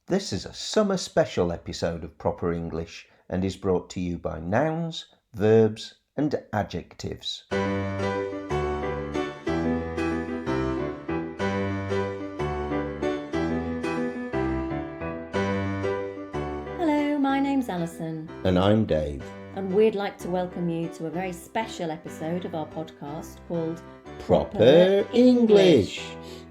This is a summer special episode of Proper English and is brought to you by Nouns, Verbs and Adjectives. Hello, my name's Alison. And I'm Dave. And we'd like to welcome you to a very special episode of our podcast called Proper English.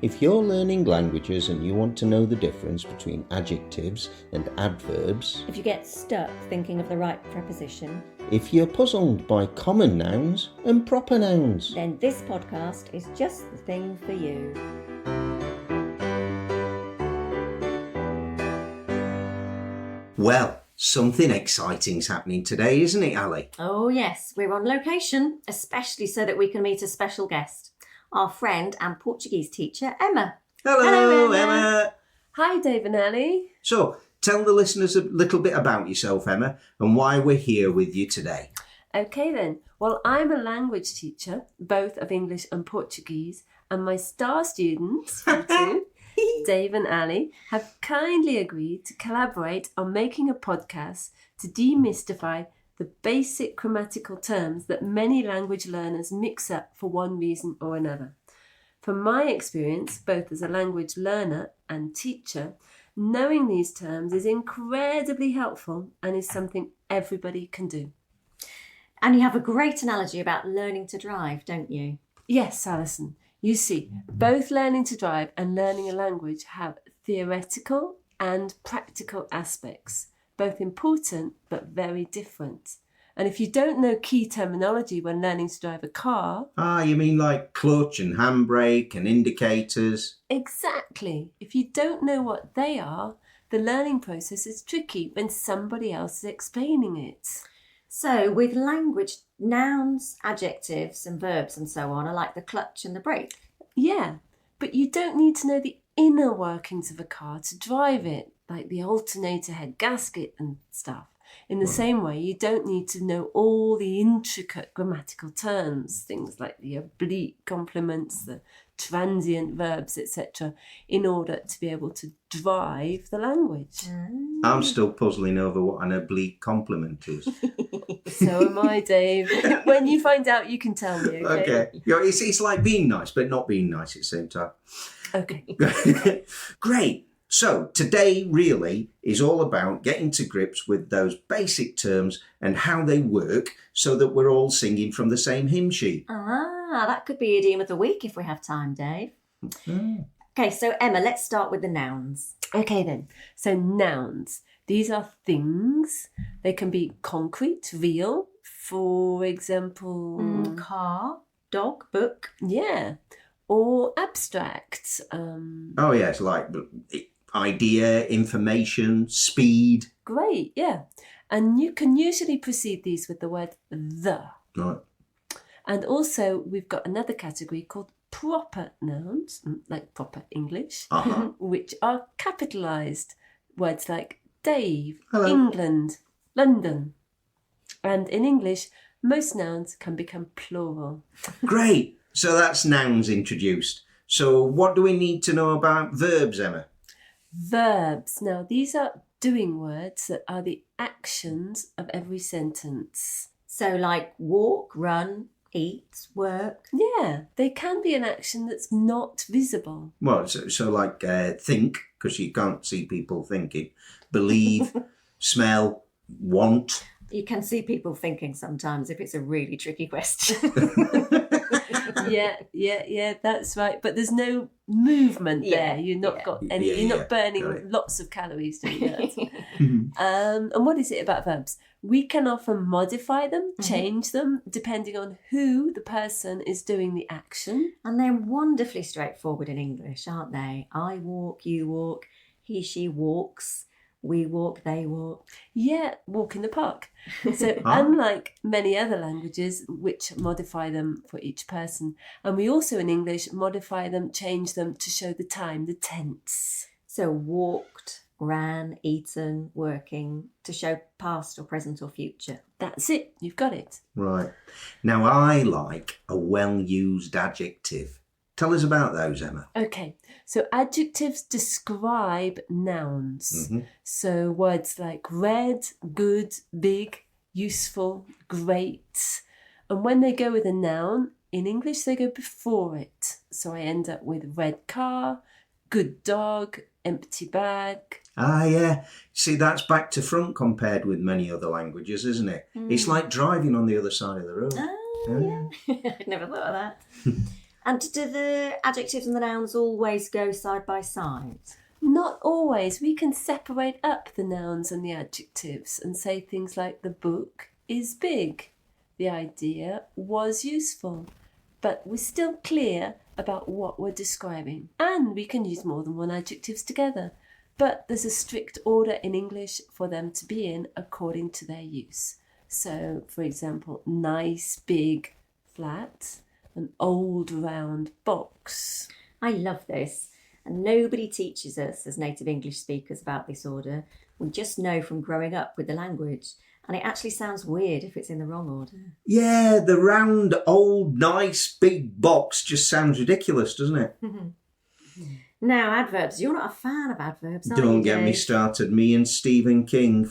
If you're learning languages and you want to know the difference between adjectives and adverbs, If you get stuck thinking of the right preposition, if you're puzzled by common nouns and proper nouns, then this podcast is just the thing for you. well, something exciting's happening today, isn't it, Ali? Oh yes, we're on location, especially so that we can meet a special guest, our friend and Portuguese teacher, Emma. Hello, Hello, Emma. Hi, Dave and Ali. So, tell the listeners a little bit about yourself, Emma, and why we're here with you today. Okay then. Well, I'm a language teacher, both of English and Portuguese, and my star students, you two, Dave and Ali, have kindly agreed to collaborate on making a podcast to demystify the basic grammatical terms that many language learners mix up for one reason or another. From my experience, both as a language learner and teacher, knowing these terms is incredibly helpful and is something everybody can do. And you have a great analogy about learning to drive, don't you? Yes, Alison. You see, both learning to drive and learning a language have theoretical and practical aspects, both important but very different. And if you don't know key terminology when learning to drive a car... You mean like clutch and handbrake and indicators? Exactly. If you don't know what they are, the learning process is tricky when somebody else is explaining it. So with language, nouns, adjectives and verbs and so on are like the clutch and the brake. Yeah, but you don't need to know the inner workings of a car to drive it, like the alternator head gasket and stuff. In the same way, you don't need to know all the intricate grammatical terms, things like the oblique complements, the transient verbs, etc., in order to be able to drive the language. I'm still puzzling over what an oblique complement is. So am I, Dave. When you find out, you can tell me, okay? Okay. Yeah, it's like being nice, but not being nice at the same time. Okay. Great. So today really is all about getting to grips with those basic terms and how they work so that we're all singing from the same hymn sheet. That could be idiom of the week if we have time, Dave. Okay, so Emma, let's start with the nouns. Okay then. So nouns. These are things. They can be concrete, real. For example... Car, dog, book. Yeah. Or abstract. Oh yes, like idea, information, speed. Great, yeah. And you can usually precede these with the word the. Right. And also we've got another category called proper nouns, like proper English, which are capitalised. Words like Dave, Hello. England, London. And in English, most nouns can become plural. Great. So that's nouns introduced. So what do we need to know about verbs, Emma? Verbs. Now, these are doing words that are the actions of every sentence. So like walk, run, eat, work. Yeah, they can be an action that's not visible. Well, so like think, because you can't see people thinking. Believe, smell, want. You can see people thinking sometimes if it's a really tricky question. Yeah, that's right. But there's no movement there. You're not you're not burning lots of calories doing that. And what is it about verbs? We can often modify them, change them, depending on who the person is doing the action. And they're wonderfully straightforward in English, aren't they? I walk, you walk, he, she walks. We walk, they walk. Yeah, walk in the park. So unlike many other languages which modify them for each person, and we also in English modify them, change them to show the time, the tense. So walked, ran, eaten, working, to show past or present or future. That's it, you've got it. Right. Now I like a well-used adjective. Tell us about those, Emma. Okay, so adjectives describe nouns. So words like red, good, big, useful, great. And when they go with a noun, in English they go before it. So I end up with red car, good dog, empty bag. Ah, yeah. See, that's back to front compared with many other languages, isn't it? It's like driving on the other side of the road. Oh, yeah. I'd never thought of that. And do the adjectives and the nouns always go side by side? Not always. We can separate up the nouns and the adjectives and say things like the book is big. The idea was useful. But we're still clear about what we're describing. And we can use more than one adjectives together. But there's a strict order in English for them to be in according to their use. So, for example, nice, big, flat, an old round box. I love this. And nobody teaches us as native English speakers about this order. We just know from growing up with the language. And it actually sounds weird if it's in the wrong order. Yeah, the round, old, nice, big box just sounds ridiculous, doesn't it? Now, adverbs. You're not a fan of adverbs, are you, Don't get me Dave? started. Me and Stephen King.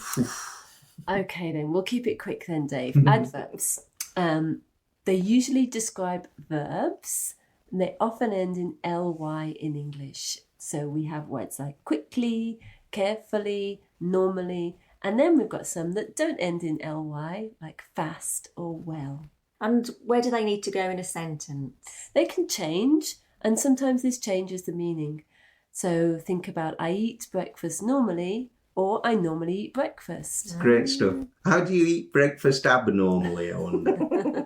Okay, then we'll keep it quick then, Dave. Adverbs. They usually describe verbs. And they often end in ly in English. So we have words like quickly, carefully, normally, and then we've got some that don't end in ly, like fast or well. And where do they need to go in a sentence? They can change, and sometimes this changes the meaning. So think about I eat breakfast normally, or I normally eat breakfast. Great stuff. How do you eat breakfast abnormally, I wonder?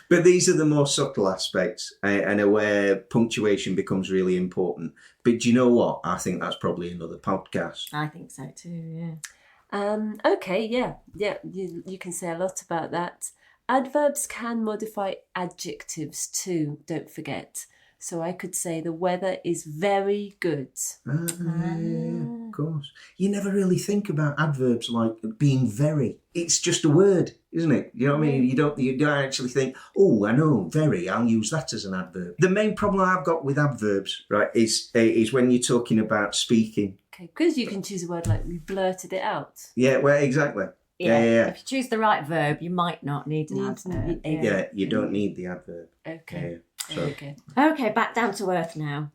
But these are the more subtle aspects and where punctuation becomes really important. But do you know what? I think that's probably another podcast. I think so too, yeah. Okay, yeah, you can say a lot about that. Adverbs can modify adjectives too, don't forget. So I could say the weather is very good. Yeah, of course. You never really think about adverbs like being very. It's just a word, isn't it? You know what I mean? You don't actually think, oh, I know, very, I'll use that as an adverb. The main problem I've got with adverbs, right, is when you're talking about speaking. Okay, because you can choose a word like we blurted it out. Yeah, well, exactly. Yeah. If you choose the right verb, you might not need an adverb. Yeah, you don't need the adverb. Okay. Yeah. So. Okay, back down to earth now.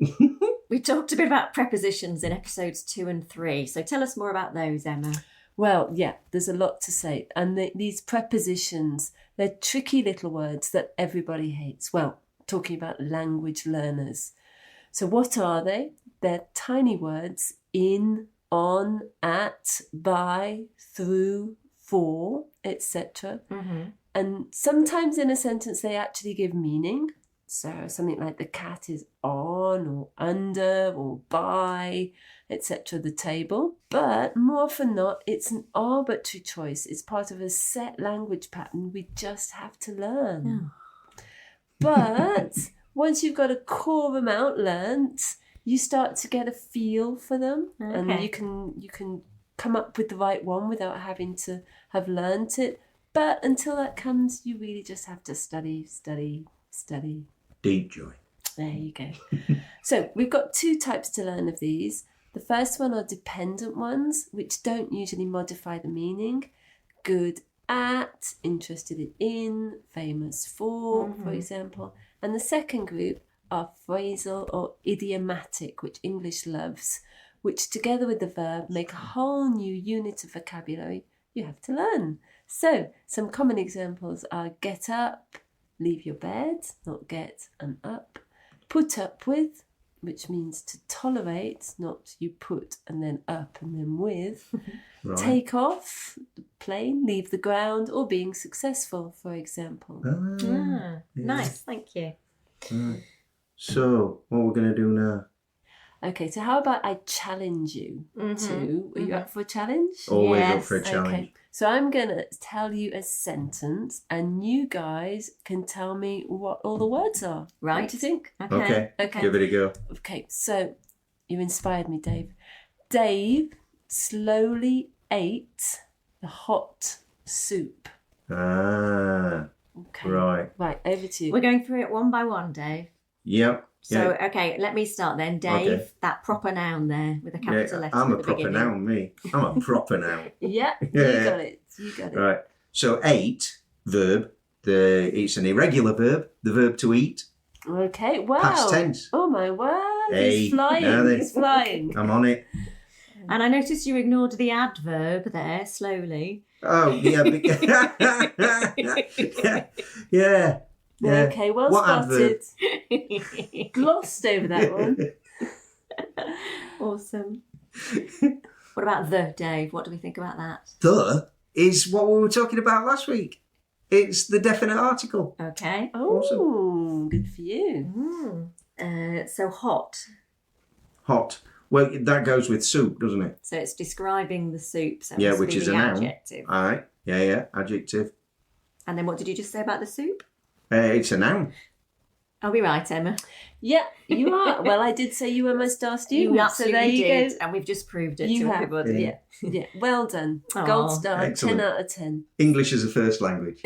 We talked a bit about prepositions in episodes 2 and 3. So tell us more about those, Emma. Well, yeah, there's a lot to say. And these prepositions, they're tricky little words that everybody hates. Well, talking about language learners. So what are they? They're tiny words in, on, at, by, through, for, etc. And sometimes in a sentence they actually give meaning. So something like the cat is on or under or by, etc. the table. But more often not, it's an arbitrary choice. It's part of a set language pattern we just have to learn. But once you've got a core amount learnt, you start to get a feel for them. And you can come up with the right one without having to have learnt it. But until that comes, you really just have to study. Deep joy. There you go. So we've got 2 types to learn of these. The first one are dependent ones, which don't usually modify the meaning. Good at, interested in, famous for example. And the second group are phrasal or idiomatic, which English loves, which together with the verb make a whole new unit of vocabulary you have to learn. So some common examples are get up, leave your bed, not get and up. Put up with, which means to tolerate, not you put and then up and then with. Right. Take off, plane, leave the ground, or being successful, for example. Nice, thank you. Right. So, what we're going to do now? Okay, so how about I challenge you to... Are you up for a challenge? Always up for a challenge. Okay, so I'm going to tell you a sentence and you guys can tell me what all the words are. Right. What do you think? Okay. Give it a go. Okay, so you inspired me, Dave. Dave slowly ate the hot soup. Ah, Okay. right. Right, over to you. We're going through it one by one, Dave. Yep. So, Yeah. okay, let me start then. Dave, Okay. that proper noun there with a capital letter I'm at a the proper beginning. noun, me. I'm a proper noun. Yeah, Yeah. you got it. You got it. Right. So, ate, verb. It's an irregular verb. The verb to eat. Okay, wow. Past tense. Oh my word, Hey, he's flying. now then. He's flying. I'm on it. And I noticed you ignored the adverb there slowly. Oh, yeah. Yeah. Okay, well What spotted. adverb? Glossed over that one. Awesome. What about the, Dave? What do we think about that? The is what we were talking about last week. It's the definite article. Okay. Oh, good for you. So hot. Hot. Well, that goes with soup, doesn't it? So it's describing the soup. So Yeah, it's which is the a noun. adjective. All right. Yeah. Adjective. And then what did you just say about the soup? It's a noun. Are we right, Emma? Yeah, you are. Well, I did say you were my star student. You so absolutely there you did. go. And we've just proved it You to have. everybody. Yeah. Yeah. Well done. Aw, Gold star. excellent. 10 out of 10. English as a first language.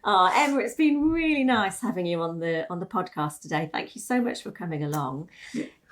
Oh, Emma, it's been really nice having you on the podcast today. Thank you so much for coming along.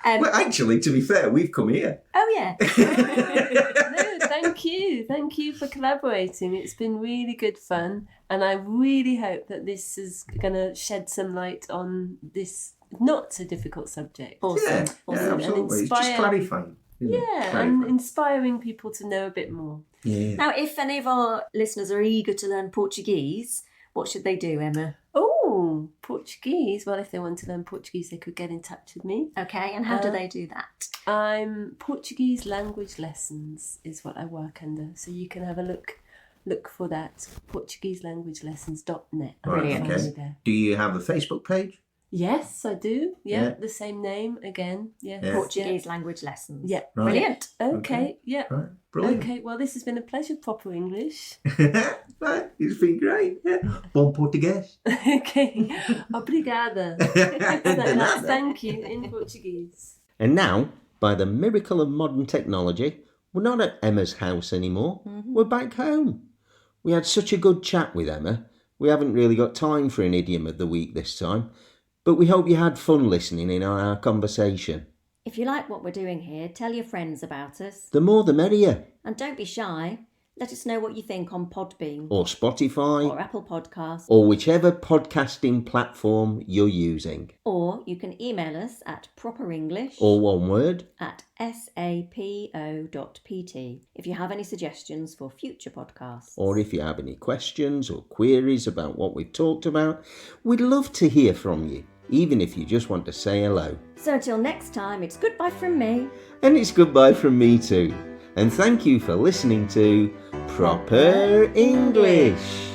Well, actually, to be fair, we've come here. Oh, yeah. No, thank you. Thank you for collaborating. It's been really good fun. And I really hope that this is going to shed some light on this not so difficult subject. Awesome. Yeah, Awesome. absolutely. It's inspire just clarifying. isn't it? Yeah, and Clarifying. inspiring people to know a bit more. Yeah. Now, if any of our listeners are eager to learn Portuguese, what should they do, Emma? Oh, Portuguese. Well, if they want to learn Portuguese, they could get in touch with me. Okay, and how do they do that? I'm Portuguese Language Lessons is what I work under. So you can have a look for that. PortugueseLanguageLessons.net. Brilliant. Okay. There. Do you have a Facebook page? Yes, I do. Yeah, Yeah. the same name again. Yeah. Yeah. Portuguese language lessons. Yeah. Right. Brilliant. Okay. Yeah. Right. Brilliant. Okay. Well, this has been a pleasure. Proper English. Right. It's been great. Yeah. Bom português. Okay. Obrigada. That's thank you in Portuguese. And now, by the miracle of modern technology, we're not at Emma's house anymore. We're back home. We had such a good chat with Emma. We haven't really got time for an idiom of the week this time, but we hope you had fun listening in on our conversation. If you like what we're doing here, tell your friends about us. The more the merrier. And don't be shy. Let us know what you think on Podbean Or Spotify, or Apple Podcasts. or whichever podcasting platform you're using. Or you can email us at properenglish Or one word. at sapo.pt if you have any suggestions for future podcasts. Or if you have any questions or queries about what we've talked about, we'd love to hear from you, even if you just want to say hello. So until next time, it's goodbye from me. And it's goodbye from me too. And thank you for listening to Proper English.